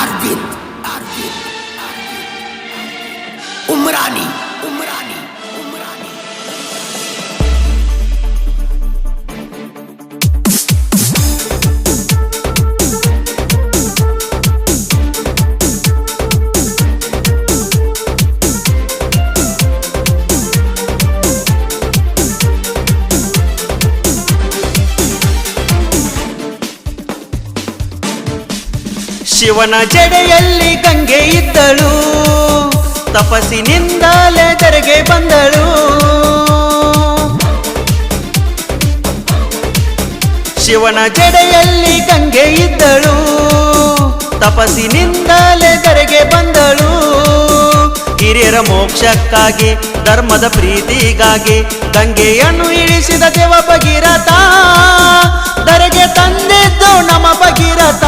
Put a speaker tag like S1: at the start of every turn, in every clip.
S1: अरविंद उमरानी
S2: ಶಿವನ ಜಡೆಯಲ್ಲಿ ಗಂಗೆ ಇದ್ದಳು, ತಪಸ್ಸಿನಿಂದಲೇ ಧರೆಗೆ ಬಂದಳು. ಶಿವನ ಜಡೆಯಲ್ಲಿ ಗಂಗೆ ಇದ್ದಳು, ತಪಸ್ಸಿನಿಂದಲೇ ಧರೆಗೆ ಬಂದಳು. ಹಿರಿಯರ ಮೋಕ್ಷಕ್ಕಾಗಿ ಧರ್ಮದ ಪ್ರೀತಿಗಾಗಿ ಗಂಗೆಯನ್ನು ಇಳಿಸಿದ ದೇವ ಭಗೀರಥ, ಧರೆಗೆ ತಂದಿದ್ದು ನಮ್ಮ ಭಗೀರಥ.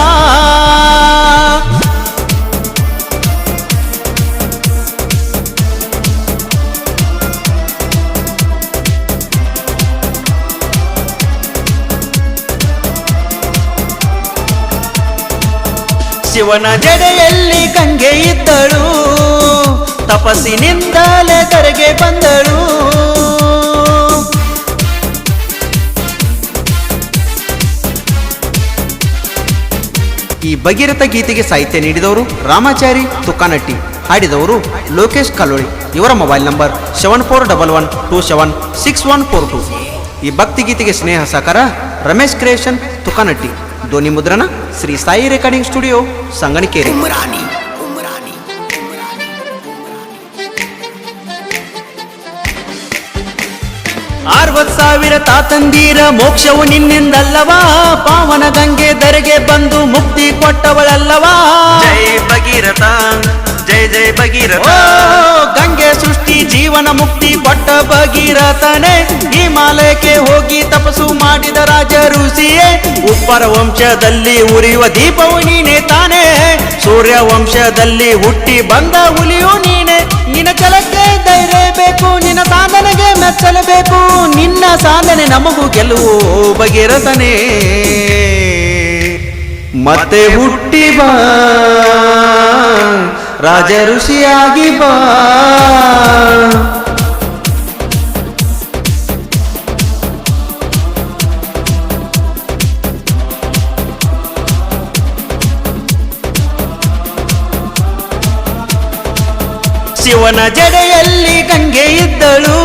S2: ಶಿವನ ಜಡೆಯಲ್ಲಿ ಗಂಗೆ ಇದ್ದಳು, ತಪಸ್ಸಿನಿಂದಲೇ ಧರೆಗೆ ಬಂದಳು. ಈ ಭಗೀರಥ ಗೀತೆಗೆ ಸಾಹಿತ್ಯ ನೀಡಿದವರು ರಾಮಾಚಾರಿ ತುಕಾನಟ್ಟಿ, ಹಾಡಿದವರು ಲೋಕೇಶ್ ಕಲ್ಲೋಳಿ. ಇವರ ಮೊಬೈಲ್ ನಂಬರ್ 7411276142. ಈ ಭಕ್ತಿ ಗೀತೆಗೆ ಸ್ನೇಹ ಸಹಕಾರ ರಮೇಶ್ ಕ್ರಿಯೇಷನ್ ತುಕಾನಟ್ಟಿ. ಧ್ವನಿ ಮುದ್ರಣ ಶ್ರೀ ಸಾಯಿ ರೆಕಾರ್ಡಿಂಗ್ ಸ್ಟುಡಿಯೋ ಸಂಗಣಿಕೇರಿ. 60,000 ತಾತಂದೀರ ಮೋಕ್ಷವು ನಿನ್ನಿಂದಲ್ಲವಾ, ಪಾವನ ಗಂಗೆ ಧರೆಗೆ ಬಂದು ಮುಕ್ತಿ ಕೊಟ್ಟವಳಲ್ಲವಾ. ಜೈ ಭಗೀರಥ, ಜೈ ಜೈ ಭಗೀರಥ. ಗಂಗೆ ಸೃಷ್ಟಿ ಜೀವನ ಮುಕ್ತಿ ಕೊಟ್ಟ ಭಗೀರಥನೇ, ಹಿಮಾಲಯಕ್ಕೆ ಹೋಗಿ ತಪಸ್ಸು ಮಾಡಿದ ರಾಜ ಋಷಿಯೇ. ಉಪ್ಪರ ವಂಶದಲ್ಲಿ ಉರಿಯುವ ದೀಪವು ನೀನೇ ತಾನೇ, ಸೂರ್ಯ ವಂಶದಲ್ಲಿ ಹುಟ್ಟಿ ಬಂದ ಹುಲಿಯು ನೀನೆ. ನಿನ್ನ ಛಲಕ್ಕೆ ಧೈರ್ಯ ಬೇಕು, ನಿನ್ನ ಸಾಧನೆಗೆ ಮೆಚ್ಚಲೇಬೇಕು, ನಿನ್ನ ಸಾಧನೆ ನಮಗೂ ಗೆಲುವು ಭಗೀರಥನೇ. ಮತ್ತೆ ಹುಟ್ಟಿ ಬಾ ರಾಜ ಋಷಿಯಾಗಿ ಬಾ. ಶಿವನ ಜಡೆಯಲ್ಲಿ ಗಂಗೆ ಇದ್ದಳು,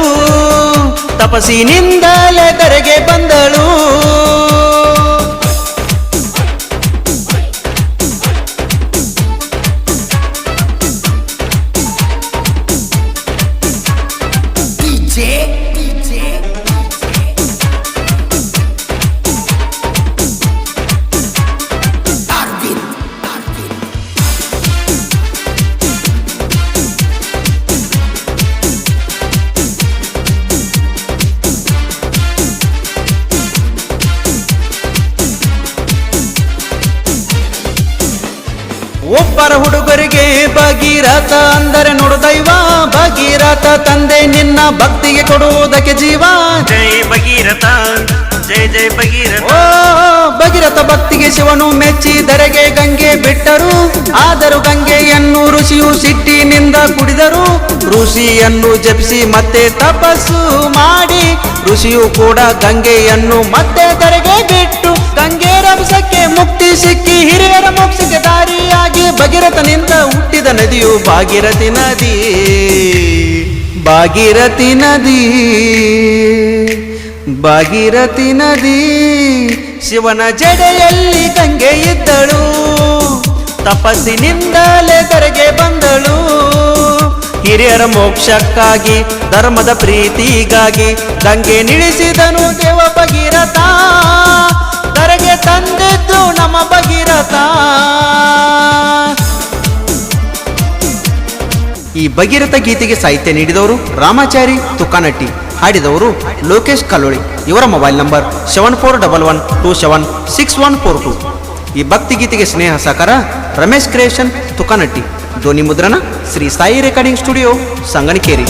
S2: ತಪಸ್ಸಿನಿಂದಲೇ ಧರೆಗೆ ಬಂದಳು. ಒಬ್ಬರ ಹುಡುಗರಿಗೆ ಭಗೀರಥ ಅಂದರೆ ನೋಡು ದೈವ, ಭಗೀರಥ ತಂದೆ ನಿನ್ನ ಭಕ್ತಿಗೆ ಕೊಡುವುದಕ್ಕೆ ಜೀವ. ಜೈ ಭಗೀರಥ, ಜೈ ಜೈ ಭಗೀರಥ. ಓ ಭಗೀರಥ ಭಕ್ತಿಗೆ ಶಿವನು ಮೆಚ್ಚಿ ಧರೆಗೆ ಗಂಗೆ ಬಿಟ್ಟರು. ಆದರೂ ಗಂಗೆಯನ್ನು ಋಷಿಯು ಸಿಟ್ಟಿನಿಂದ ಕುಡಿದರು. ಋಷಿಯನ್ನು ಜಪಿಸಿ ಮತ್ತೆ ತಪಸ್ಸು ಮಾಡಿ, ಋಷಿಯು ಕೂಡ ಗಂಗೆಯನ್ನು ಮತ್ತೆ ಧರೆಗೆ ಬಿಟ್ಟು, ಗಂಗೆ ರಭಸಕ್ಕೆ ಮುಕ್ತಿ ಸಿಕ್ಕಿ ಹಿರಿಯರ ಮೋಕ್ಷಕ್ಕೆ ದಾರಿಯಾಗಿ ಭಗೀರಥನಿಂದ ಹುಟ್ಟಿದ ನದಿಯು ಭಾಗೀರಥಿ ನದಿ. ಭಾಗೀರಥಿ ನದಿ, ಭಾಗೀರಥಿ ನದಿ. ಶಿವನ ಜಡೆಯಲ್ಲಿ ಗಂಗೆ ಇದ್ದಳು, ತಪಸ್ಸಿನಿಂದಲೇ ಧರೆಗೆ ಬಂದಳು. ಹಿರಿಯರ ಮೋಕ್ಷಕ್ಕಾಗಿ ಧರ್ಮದ ಪ್ರೀತಿಗಾಗಿ ಗಂಗೆ ನಿಳಿಸಿದನು ದೇವ ಭಗೀರಥ, ಧರೆಗೆ ತಂದಿದ್ದು ನಮ್ಮ ಭಗೀರಥ. ಈ ಭಗೀರಥ ಗೀತೆಗೆ ಸಾಹಿತ್ಯ ನೀಡಿದವರು ರಾಮಾಚಾರಿ ತುಕಾನಟ್ಟಿ, ಹಾಡಿದವರು ಲೋಕೇಶ್ ಕಲ್ಲೋಳಿ. ಇವರ ಮೊಬೈಲ್ ನಂಬರ್ 7411276142. ಈ ಭಕ್ತಿ ಗೀತೆಗೆ ಸ್ನೇಹ ಸಹಕಾರ ರಮೇಶ್ ಕ್ರಿಯೇಷನ್ ತುಕಾನಟ್ಟಿ. ಧ್ವನಿ ಮುದ್ರಣ ಶ್ರೀ ಸಾಯಿ ರೆಕಾರ್ಡಿಂಗ್ ಸ್ಟುಡಿಯೋ ಸಂಗಣಿಕೇರಿ.